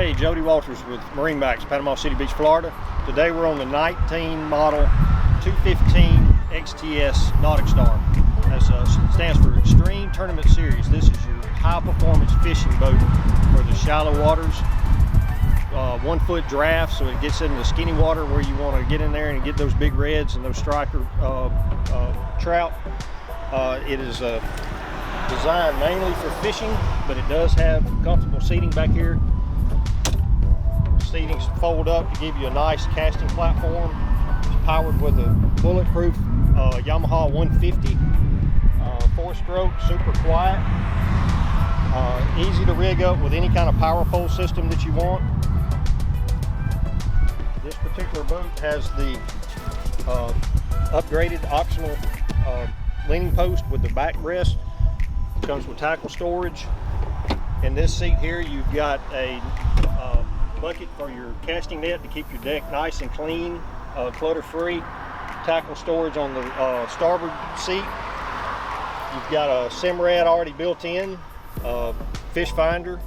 Hey, Jody with MarineMax, Panama City Beach, Florida. Today we're on the 19 model 215 XTS NauticStar. That stands for Extreme Tournament Series. This is your high-performance fishing boat for the shallow waters. 1 foot draft, so it gets into the skinny water where you want to get in there and get those big reds and those striker trout. It is designed mainly for fishing, but it does have comfortable seating back here. Seatings fold up to give you a nice casting platform. It's powered with a bulletproof Yamaha 150 4-stroke, super quiet, easy to rig up with any kind of power pole system that you want. This particular boat has the upgraded optional leaning post with the backrest. It comes with tackle storage. In this seat here, you've got a bucket for your casting net to keep your deck nice and clean, clutter-free. Tackle storage on the starboard seat. You've got a Simrad already built in, fish finder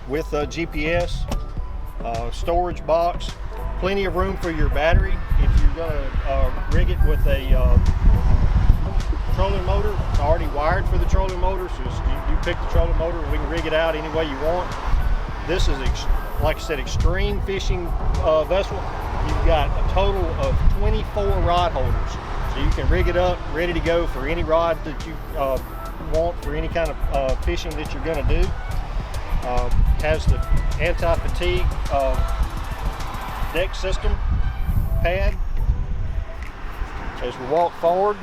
with a GPS, storage box, plenty of room for your battery. If you're going to rig it with a trolling motor, it's already wired for the trolling motor, so you pick the trolling motor and we can rig it out any way you want. This is, like I said, extreme fishing vessel. You've got a total of 24 rod holders, so you can rig it up ready to go for any rod that you want for any kind of fishing that you're going to do. Has the anti-fatigue deck system pad. As we walk forward,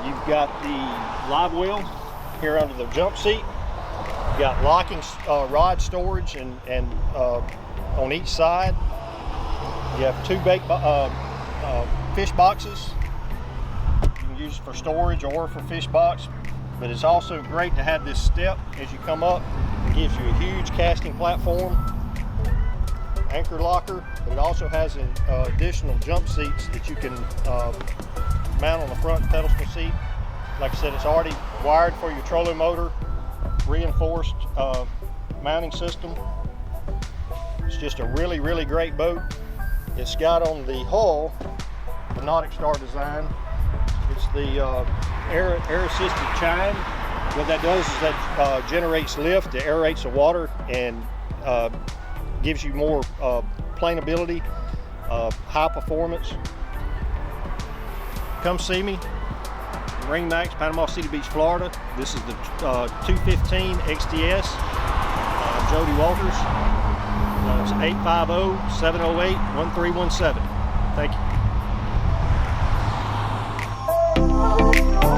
you've got the live well here under the jump seat. You've got locking rod storage and on each side. You have 2 fish boxes. You can use for storage or for fish box, but it's also great to have this step as you come up. It gives you a huge casting platform, anchor locker, but it also has an additional jump seats that you can mount on the front pedestal seat. Like I said, it's already wired for your trolling motor, reinforced mounting system. It's just a really, really great boat. It's got on the hull the Nauticstar design. It's the air assisted chine. What that does is that generates lift, it aerates the water, and gives you more planability, high performance. Come see me, MarineMax, Panama City Beach, Florida. This is the 215 XTS. I'm Jody Walters. It's 850-708-1317. Thank you.